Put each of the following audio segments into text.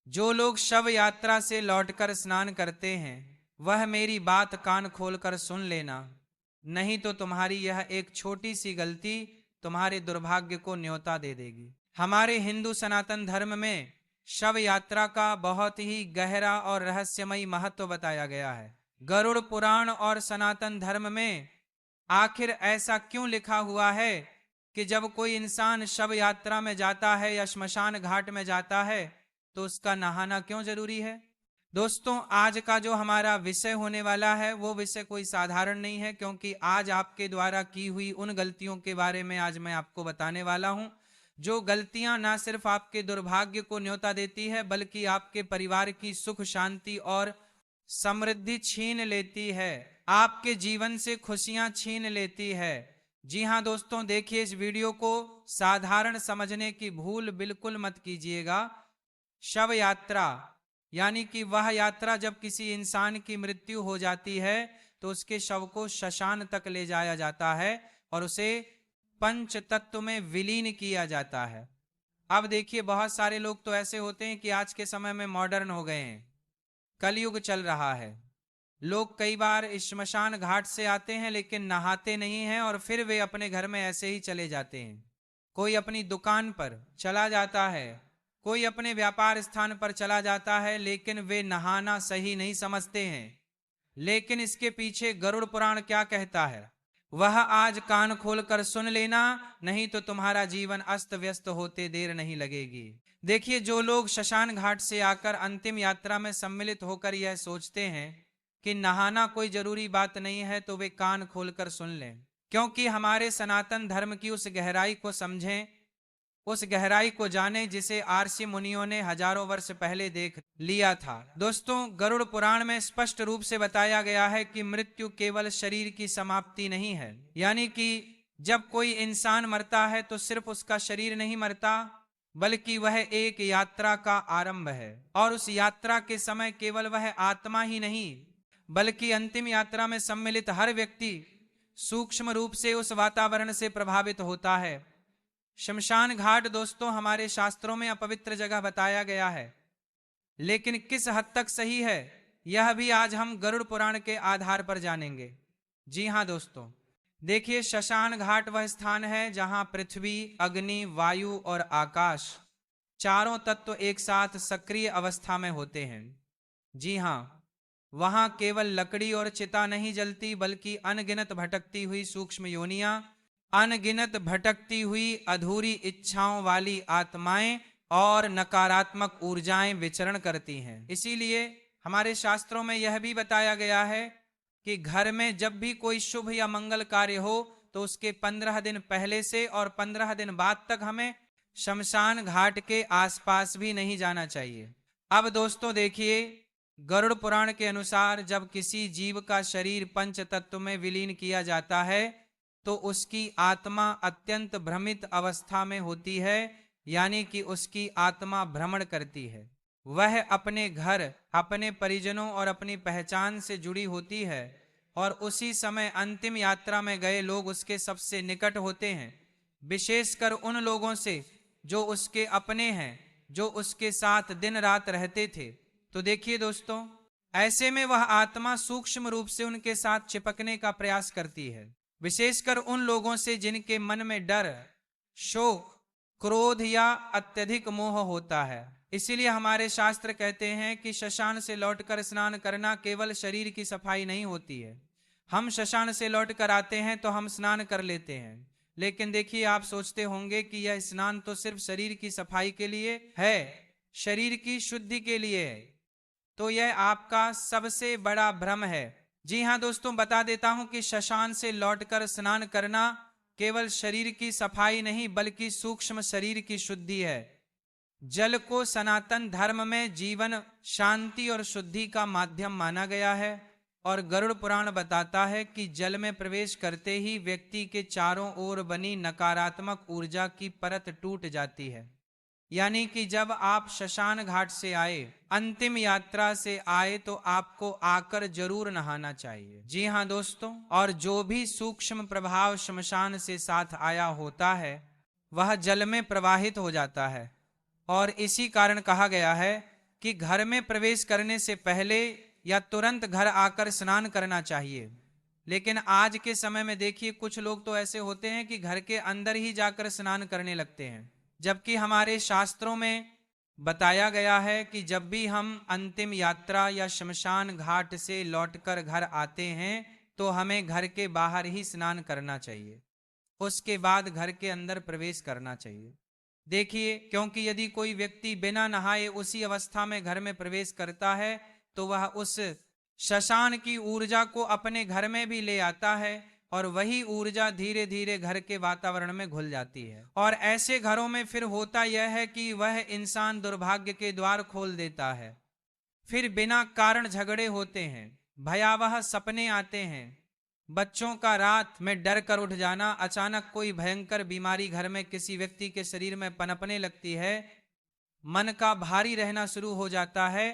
जो लोग शव यात्रा से लौटकर स्नान करते हैं वह मेरी बात कान खोलकर सुन लेना, नहीं तो तुम्हारी यह एक छोटी सी गलती तुम्हारे दुर्भाग्य को न्योता दे देगी। हमारे हिंदू सनातन धर्म में शव यात्रा का बहुत ही गहरा और रहस्यमयी महत्व बताया गया है। गरुड़ पुराण और सनातन धर्म में आखिर ऐसा क्यों लिखा हुआ है कि जब कोई इंसान शव यात्रा में जाता है या श्मशान घाट में जाता है तो उसका नहाना क्यों जरूरी है? दोस्तों, आज का जो हमारा विषय होने वाला है वो विषय कोई साधारण नहीं है, क्योंकि आज आपके द्वारा की हुई उन गलतियों के बारे में आज मैं आपको बताने वाला हूं, जो गलतियां ना सिर्फ आपके दुर्भाग्य को न्योता देती है बल्कि आपके परिवार की सुख शांति और समृद्धि छीन लेती है, आपके जीवन से खुशियां छीन लेती है। जी हां दोस्तों, देखिए इस वीडियो को साधारण समझने की भूल बिल्कुल मत कीजिएगा। शव यात्रा यानी कि वह यात्रा जब किसी इंसान की मृत्यु हो जाती है तो उसके शव को श्मशान तक ले जाया जाता है और उसे पंच तत्व में विलीन किया जाता है। अब देखिए, बहुत सारे लोग तो ऐसे होते हैं कि आज के समय में मॉडर्न हो गए हैं, कलयुग चल रहा है। लोग कई बार श्मशान घाट से आते हैं लेकिन नहाते नहीं हैं और फिर वे अपने घर में ऐसे ही चले जाते हैं। कोई अपनी दुकान पर चला जाता है, कोई अपने व्यापार स्थान पर चला जाता है, लेकिन वे नहाना सही नहीं समझते हैं। लेकिन इसके पीछे गरुड़ पुराण क्या कहता है वह आज कान खोलकर सुन लेना, नहीं तो तुम्हारा जीवन अस्त व्यस्त होते देर नहीं लगेगी। देखिए, जो लोग श्मशान घाट से आकर अंतिम यात्रा में सम्मिलित होकर यह सोचते हैं कि नहाना कोई जरूरी बात नहीं है, तो वे कान खोलकर सुन लें, क्योंकि हमारे सनातन धर्म की उस गहराई को समझें, उस गहराई को जाने जिसे आर्षि मुनियों ने हजारों वर्ष पहले देख लिया था। दोस्तों, गरुड़ पुराण में स्पष्ट रूप से बताया गया है कि मृत्यु केवल शरीर की समाप्ति नहीं है, यानी कि जब कोई इंसान मरता है तो सिर्फ उसका शरीर नहीं मरता बल्कि वह एक यात्रा का आरंभ है। और उस यात्रा के समय केवल वह आत्मा ही नहीं बल्कि अंतिम यात्रा में सम्मिलित हर व्यक्ति सूक्ष्म रूप से उस वातावरण से प्रभावित होता है। शमशान घाट दोस्तों हमारे शास्त्रों में अपवित्र जगह बताया गया है, लेकिन किस हद तक सही है यह भी आज हम गरुड़ पुराण के आधार पर जानेंगे। जी हां दोस्तों, देखिए, शमशान घाट वह स्थान है जहां पृथ्वी, अग्नि, वायु और आकाश चारों तत्व एक साथ सक्रिय अवस्था में होते हैं। जी हां, वहां केवल लकड़ी और चिता नहीं जलती बल्कि अनगिनत भटकती हुई सूक्ष्म योनियां, अनगिनत भटकती हुई अधूरी इच्छाओं वाली आत्माएं और नकारात्मक ऊर्जाएं विचरण करती हैं। इसीलिए हमारे शास्त्रों में यह भी बताया गया है कि घर में जब भी कोई शुभ या मंगल कार्य हो तो उसके 15 दिन पहले से और 15 दिन बाद तक हमें शमशान घाट के आसपास भी नहीं जाना चाहिए। अब दोस्तों देखिए, गरुड़ पुराण के अनुसार जब किसी जीव का शरीर पंच तत्व में विलीन किया जाता है तो उसकी आत्मा अत्यंत भ्रमित अवस्था में होती है, यानी कि उसकी आत्मा भ्रमण करती है। वह अपने घर, अपने परिजनों और अपनी पहचान से जुड़ी होती है और उसी समय अंतिम यात्रा में गए लोग उसके सबसे निकट होते हैं, विशेषकर उन लोगों से जो उसके अपने हैं, जो उसके साथ दिन रात रहते थे। तो देखिए दोस्तों, ऐसे में वह आत्मा सूक्ष्म रूप से उनके साथ चिपकने का प्रयास करती है, विशेषकर उन लोगों से जिनके मन में डर, शोक, क्रोध या अत्यधिक मोह होता है। इसीलिए हमारे शास्त्र कहते हैं कि शमशान से लौटकर स्नान करना केवल शरीर की सफाई नहीं होती है। हम शमशान से लौटकर आते हैं तो हम स्नान कर लेते हैं, लेकिन देखिए, आप सोचते होंगे कि यह स्नान तो सिर्फ शरीर की सफाई के लिए है, शरीर की शुद्धि के लिए है। तो यह आपका सबसे बड़ा भ्रम है। जी हां दोस्तों, बता देता हूं कि शमशान से लौटकर स्नान करना केवल शरीर की सफाई नहीं बल्कि सूक्ष्म शरीर की शुद्धि है। जल को सनातन धर्म में जीवन, शांति और शुद्धि का माध्यम माना गया है और गरुड़ पुराण बताता है कि जल में प्रवेश करते ही व्यक्ति के चारों ओर बनी नकारात्मक ऊर्जा की परत टूट जाती है। यानी कि जब आप शमशान घाट से आए, अंतिम यात्रा से आए, तो आपको आकर जरूर नहाना चाहिए। जी हां दोस्तों, और जो भी सूक्ष्म प्रभाव शमशान से साथ आया होता है वह जल में प्रवाहित हो जाता है और इसी कारण कहा गया है कि घर में प्रवेश करने से पहले या तुरंत घर आकर स्नान करना चाहिए। लेकिन आज के समय में देखिए, कुछ लोग तो ऐसे होते हैं कि घर के अंदर ही जाकर स्नान करने लगते हैं, जबकि हमारे शास्त्रों में बताया गया है कि जब भी हम अंतिम यात्रा या शमशान घाट से लौटकर घर आते हैं तो हमें घर के बाहर ही स्नान करना चाहिए, उसके बाद घर के अंदर प्रवेश करना चाहिए। देखिए, क्योंकि यदि कोई व्यक्ति बिना नहाए उसी अवस्था में घर में प्रवेश करता है तो वह उस शशान की ऊर्जा को अपने घर में भी ले आता है और वही ऊर्जा धीरे धीरे घर के वातावरण में घुल जाती है। और ऐसे घरों में फिर होता यह है कि वह इंसान दुर्भाग्य के द्वार खोल देता है, फिर बिना कारण झगड़े होते हैं, भयावह सपने आते हैं, बच्चों का रात में डर कर उठ जाना, अचानक कोई भयंकर बीमारी घर में किसी व्यक्ति के शरीर में पनपने लगती है, मन का भारी रहना शुरू हो जाता है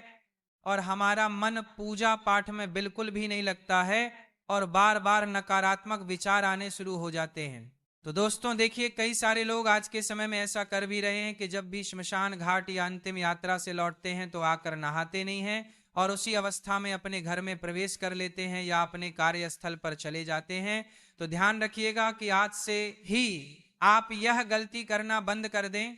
और हमारा मन पूजा पाठ में बिल्कुल भी नहीं लगता है और बार बार नकारात्मक विचार आने शुरू हो जाते हैं। तो दोस्तों देखिए, कई सारे लोग आज के समय में ऐसा कर भी रहे हैं कि जब भी श्मशान घाट या अंतिम यात्रा से लौटते हैं तो आकर नहाते नहीं हैं और उसी अवस्था में अपने घर में प्रवेश कर लेते हैं या अपने कार्यस्थल पर चले जाते हैं। तो ध्यान रखिएगा कि आज से ही आप यह गलती करना बंद कर दें।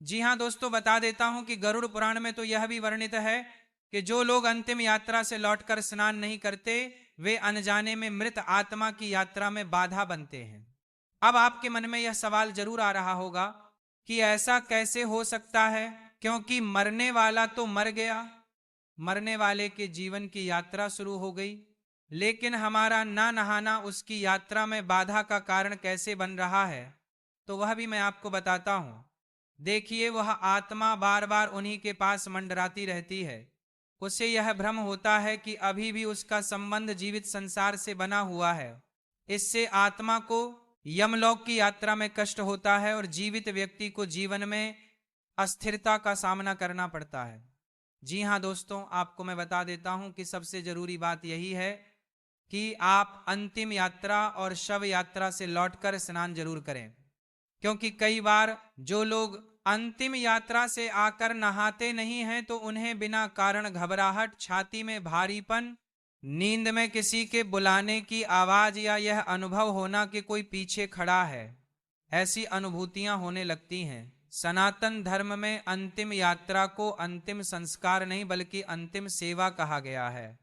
जी हाँ दोस्तों, बता देता हूं कि गरुड़ पुराण में तो यह भी वर्णित है कि जो लोग अंतिम यात्रा से लौटकर स्नान नहीं करते वे अनजाने में मृत आत्मा की यात्रा में बाधा बनते हैं। अब आपके मन में यह सवाल जरूर आ रहा होगा कि ऐसा कैसे हो सकता है, क्योंकि मरने वाला तो मर गया, मरने वाले के जीवन की यात्रा शुरू हो गई, लेकिन हमारा ना नहाना उसकी यात्रा में बाधा का कारण कैसे बन रहा है, तो वह भी मैं आपको बताता हूं। देखिए, वह आत्मा बार बार उन्हीं के पास मंडराती रहती है। उसे यह भ्रम होता है कि अभी भी उसका संबंध जीवित संसार से बना हुआ है। इससे आत्मा को यमलोक की यात्रा में कष्ट होता है और जीवित व्यक्ति को जीवन में अस्थिरता का सामना करना पड़ता है। जी हाँ दोस्तों, आपको मैं बता देता हूं कि सबसे जरूरी बात यही है कि आप अंतिम यात्रा और शव यात्रा से लौटकर स्नान जरूर करें, क्योंकि कई बार जो लोग अंतिम यात्रा से आकर नहाते नहीं हैं तो उन्हें बिना कारण घबराहट, छाती में भारीपन, नींद में किसी के बुलाने की आवाज या यह अनुभव होना कि कोई पीछे खड़ा है, ऐसी अनुभूतियां होने लगती हैं। सनातन धर्म में अंतिम यात्रा को अंतिम संस्कार नहीं बल्कि अंतिम सेवा कहा गया है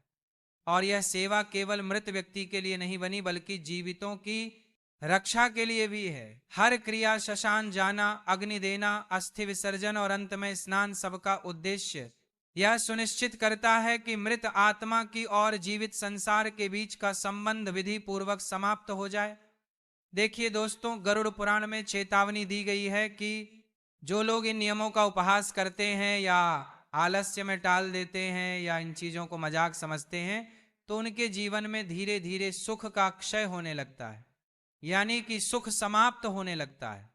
और यह सेवा केवल मृत व्यक्ति के लिए नहीं बनी बल्कि जीवितों की रक्षा के लिए भी है। हर क्रिया, शशान जाना, अग्नि देना, अस्थि विसर्जन और अंत में स्नान, सबका उद्देश्य यह सुनिश्चित करता है कि मृत आत्मा की और जीवित संसार के बीच का संबंध विधि पूर्वक समाप्त हो जाए। देखिए दोस्तों, गरुड़ पुराण में चेतावनी दी गई है कि जो लोग इन नियमों का उपहास करते हैं या आलस्य में टाल देते हैं या इन चीजों को मजाक समझते हैं तो उनके जीवन में धीरे धीरे सुख का क्षय होने लगता है, यानी कि सुख समाप्त होने लगता है।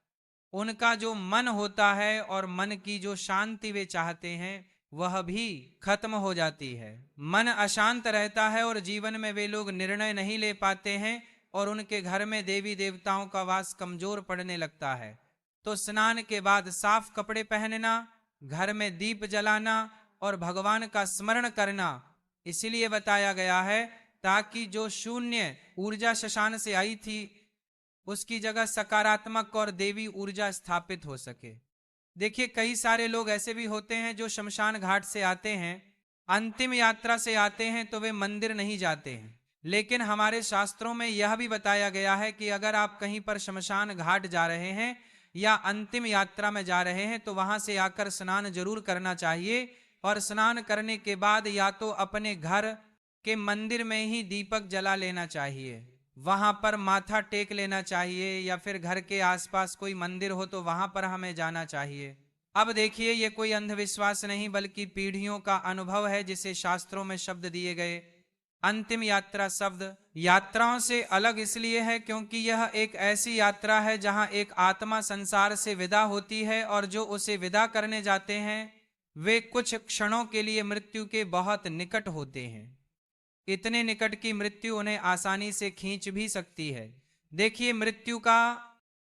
उनका जो मन होता है और मन की जो शांति वे चाहते हैं वह भी खत्म हो जाती है। मन अशांत रहता है और जीवन में वे लोग निर्णय नहीं ले पाते हैं और उनके घर में देवी देवताओं का वास कमजोर पड़ने लगता है। तो स्नान के बाद साफ कपड़े पहनना, घर में दीप जलाना और भगवान का स्मरण करना इसलिए बताया गया है ताकि जो शून्य ऊर्जा शशान से आई थी उसकी जगह सकारात्मक और देवी ऊर्जा स्थापित हो सके। देखिए, कई सारे लोग ऐसे भी होते हैं जो शमशान घाट से आते हैं, अंतिम यात्रा से आते हैं तो वे मंदिर नहीं जाते हैं, लेकिन हमारे शास्त्रों में यह भी बताया गया है कि अगर आप कहीं पर शमशान घाट जा रहे हैं या अंतिम यात्रा में जा रहे हैं तो वहां से आकर स्नान जरूर करना चाहिए और स्नान करने के बाद या तो अपने घर के मंदिर में ही दीपक जला लेना चाहिए, वहां पर माथा टेक लेना चाहिए या फिर घर के आसपास कोई मंदिर हो तो वहां पर हमें जाना चाहिए। अब देखिए, ये कोई अंधविश्वास नहीं बल्कि पीढ़ियों का अनुभव है जिसे शास्त्रों में शब्द दिए गए। अंतिम यात्रा शब्द यात्राओं से अलग इसलिए है क्योंकि यह एक ऐसी यात्रा है जहां एक आत्मा संसार से विदा होती है और जो उसे विदा करने जाते हैं वे कुछ क्षणों के लिए मृत्यु के बहुत निकट होते हैं, इतने निकट की मृत्यु उन्हें आसानी से खींच भी सकती है। देखिए, मृत्यु का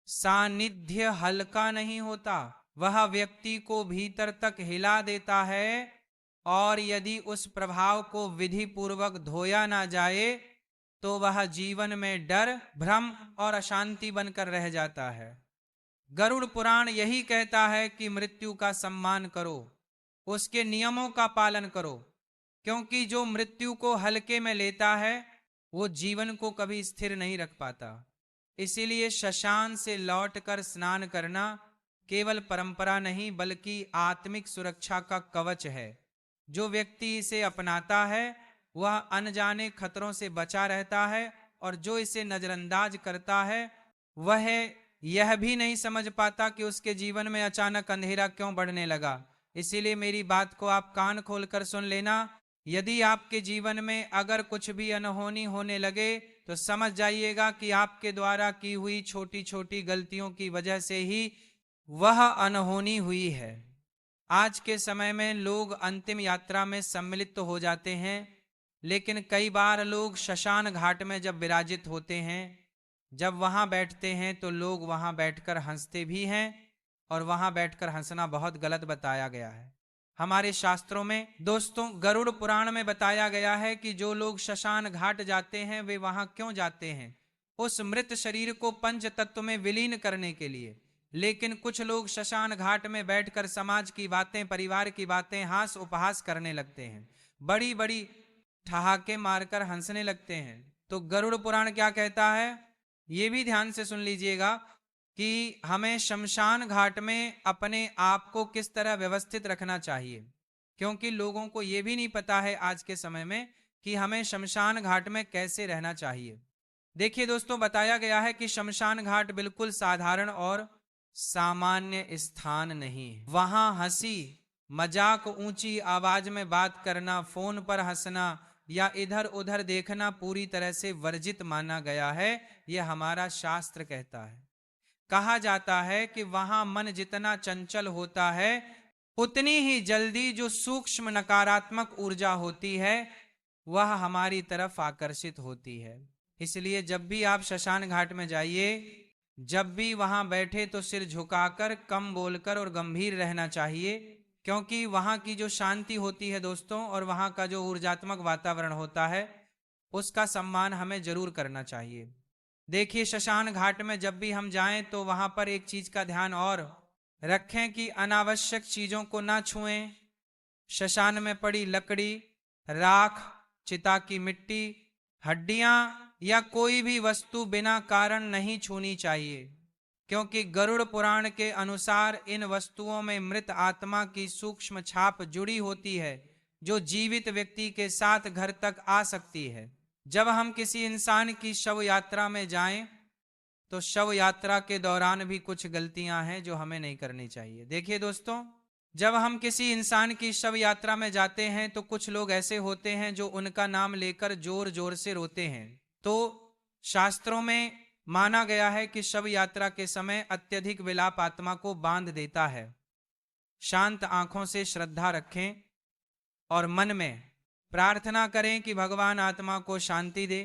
सानिध्य हल्का नहीं होता, वह व्यक्ति को भीतर तक हिला देता है और यदि उस प्रभाव को विधि पूर्वक धोया ना जाए तो वह जीवन में डर, भ्रम और अशांति बनकर रह जाता है। गरुड़ पुराण यही कहता है कि मृत्यु का सम्मान करो, उसके नियमों का पालन करो, क्योंकि जो मृत्यु को हल्के में लेता है वो जीवन को कभी स्थिर नहीं रख पाता। इसीलिए शशान से लौटकर स्नान करना केवल परंपरा नहीं बल्कि आत्मिक सुरक्षा का कवच है। जो व्यक्ति इसे अपनाता है वह अनजाने खतरों से बचा रहता है, और जो इसे नजरअंदाज करता है वह यह भी नहीं समझ पाता कि उसके जीवन में अचानक अंधेरा क्यों बढ़ने लगा। इसीलिए मेरी बात को आप कान खोलकर सुन लेना। यदि आपके जीवन में अगर कुछ भी अनहोनी होने लगे तो समझ जाइएगा कि आपके द्वारा की हुई छोटी छोटी गलतियों की वजह से ही वह अनहोनी हुई है। आज के समय में लोग अंतिम यात्रा में सम्मिलित तो हो जाते हैं, लेकिन कई बार लोग शशान घाट में जब विराजित होते हैं, जब वहां बैठते हैं तो लोग वहां बैठकर हंसते भी हैं, और वहां बैठकर हंसना बहुत गलत बताया गया है हमारे शास्त्रों में। दोस्तों, गरुड़ पुराण में बताया गया है कि जो लोग शशान घाट जाते हैं वे वहां क्यों जाते हैं, उस मृत शरीर को पंच तत्व में विलीन करने के लिए। लेकिन कुछ लोग शशान घाट में बैठकर समाज की बातें, परिवार की बातें, हास उपहास करने लगते हैं, बड़ी बड़ी ठहाके मारकर हंसने लगते हैं। तो गरुड़ पुराण क्या कहता है ये भी ध्यान से सुन लीजिएगा कि हमें शमशान घाट में अपने आप को किस तरह व्यवस्थित रखना चाहिए, क्योंकि लोगों को यह भी नहीं पता है आज के समय में कि हमें शमशान घाट में कैसे रहना चाहिए। देखिए दोस्तों, बताया गया है कि शमशान घाट बिल्कुल साधारण और सामान्य स्थान नहीं है। वहां हंसी मजाक, ऊंची आवाज में बात करना, फोन पर हंसना या इधर उधर देखना पूरी तरह से वर्जित माना गया है। यह हमारा शास्त्र कहता है। कहा जाता है कि वहां मन जितना चंचल होता है उतनी ही जल्दी जो सूक्ष्म नकारात्मक ऊर्जा होती है वह हमारी तरफ आकर्षित होती है। इसलिए जब भी आप शशान घाट में जाइए, जब भी वहां बैठे तो सिर झुकाकर, कम बोलकर और गंभीर रहना चाहिए, क्योंकि वहां की जो शांति होती है दोस्तों, और वहां का जो ऊर्जात्मक वातावरण होता है उसका सम्मान हमें जरूर करना चाहिए। देखिए, शशान घाट में जब भी हम जाएं तो वहां पर एक चीज का ध्यान और रखें कि अनावश्यक चीजों को ना छुएं। शशान में पड़ी लकड़ी, राख, चिता की मिट्टी, हड्डियां या कोई भी वस्तु बिना कारण नहीं छूनी चाहिए, क्योंकि गरुड़ पुराण के अनुसार इन वस्तुओं में मृत आत्मा की सूक्ष्म छाप जुड़ी होती है, जो जीवित व्यक्ति के साथ घर तक आ सकती है। जब हम किसी इंसान की शव यात्रा में जाएं तो शव यात्रा के दौरान भी कुछ गलतियां हैं जो हमें नहीं करनी चाहिए। देखिए दोस्तों, जब हम किसी इंसान की शव यात्रा में जाते हैं तो कुछ लोग ऐसे होते हैं जो उनका नाम लेकर जोर जोर से रोते हैं। तो शास्त्रों में माना गया है कि शव यात्रा के समय अत्यधिक विलाप आत्मा को बांध देता है। शांत आंखों से श्रद्धा रखें और मन में प्रार्थना करें कि भगवान आत्मा को शांति दे।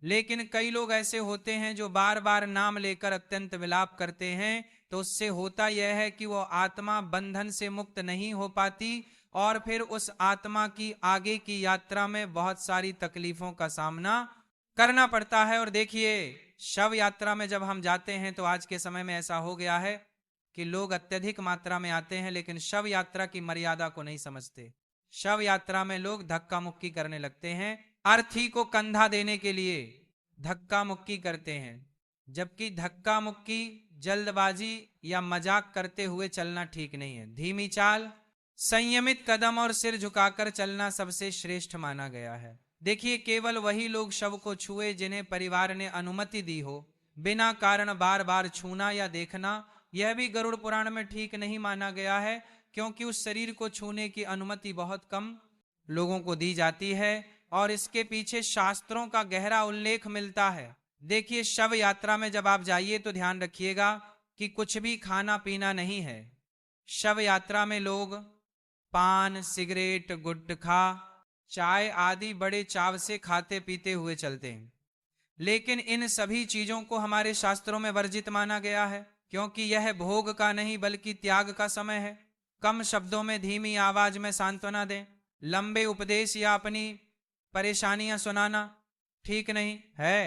लेकिन कई लोग ऐसे होते हैं जो बार बार नाम लेकर अत्यंत विलाप करते हैं, तो उससे होता यह है कि वो आत्मा बंधन से मुक्त नहीं हो पाती और फिर उस आत्मा की आगे की यात्रा में बहुत सारी तकलीफों का सामना करना पड़ता है। और देखिए, शव यात्रा में जब हम जाते हैं तो आज के समय में ऐसा हो गया है कि लोग अत्यधिक मात्रा में आते हैं लेकिन शव यात्रा की मर्यादा को नहीं समझते। शव यात्रा में लोग धक्का मुक्की करने लगते हैं, अर्थी को कंधा देने के लिए धक्का मुक्की करते हैं, जबकि धक्का मुक्की, जल्दबाजी या मजाक करते हुए चलना ठीक नहीं है। धीमी चाल, संयमित कदम और सिर झुकाकर चलना सबसे श्रेष्ठ माना गया है। देखिए, केवल वही लोग शव को छुए जिन्हें परिवार ने अनुमति दी हो। बिना कारण बार बार छूना या देखना यह भी गरुड़ पुराण में ठीक नहीं माना गया है, क्योंकि उस शरीर को छूने की अनुमति बहुत कम लोगों को दी जाती है और इसके पीछे शास्त्रों का गहरा उल्लेख मिलता है। देखिए, शव यात्रा में जब आप जाइए तो ध्यान रखिएगा कि कुछ भी खाना पीना नहीं है। शव यात्रा में लोग पान, सिगरेट, गुटखा, चाय आदि बड़े चाव से खाते पीते हुए चलते हैं, लेकिन इन सभी चीजों को हमारे शास्त्रों में वर्जित माना गया है, क्योंकि यह भोग का नहीं बल्कि त्याग का समय है। कम शब्दों में धीमी आवाज में सांत्वना दें। लंबे उपदेश या अपनी परेशानियां सुनाना ठीक नहीं है।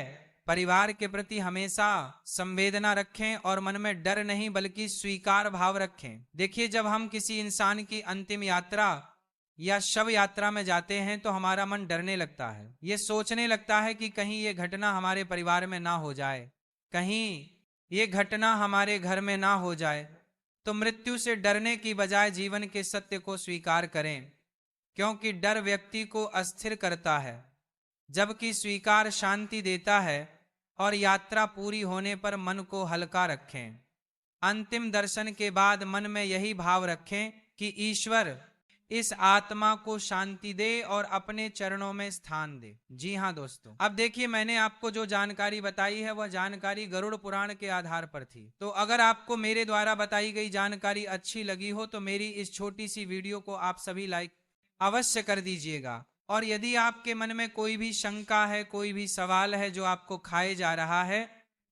परिवार के प्रति हमेशा संवेदना रखें और मन में डर नहीं बल्कि स्वीकार भाव रखें। देखिए, जब हम किसी इंसान की अंतिम यात्रा या शव यात्रा में जाते हैं तो हमारा मन डरने लगता है। ये सोचने लगता है कि कहीं ये घटना हमारे परिवार में ना हो जाए, कहीं ये घटना हमारे घर में ना हो जाए। तो मृत्यु से डरने की बजाय जीवन के सत्य को स्वीकार करें, क्योंकि डर व्यक्ति को अस्थिर करता है जबकि स्वीकार शांति देता है। और यात्रा पूरी होने पर मन को हल्का रखें। अंतिम दर्शन के बाद मन में यही भाव रखें कि ईश्वर इस आत्मा को शांति दे और अपने चरणों में स्थान दे। जी हाँ दोस्तों, अब देखिए, मैंने आपको जो जानकारी बताई है वह जानकारी गरुड़ पुराण के आधार पर थी। तो अगर आपको मेरे द्वारा बताई गई जानकारी अच्छी लगी हो तो मेरी इस छोटी सी वीडियो को आप सभी लाइक अवश्य कर दीजिएगा। और यदि आपके मन में कोई भी शंका है, कोई भी सवाल है जो आपको खाए जा रहा है,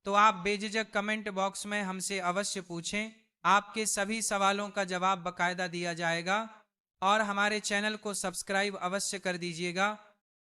तो आप बेझिझक कमेंट बॉक्स में हमसे अवश्य पूछें। आपके सभी सवालों का जवाब बाकायदा दिया जाएगा। और हमारे चैनल को सब्सक्राइब अवश्य कर दीजिएगा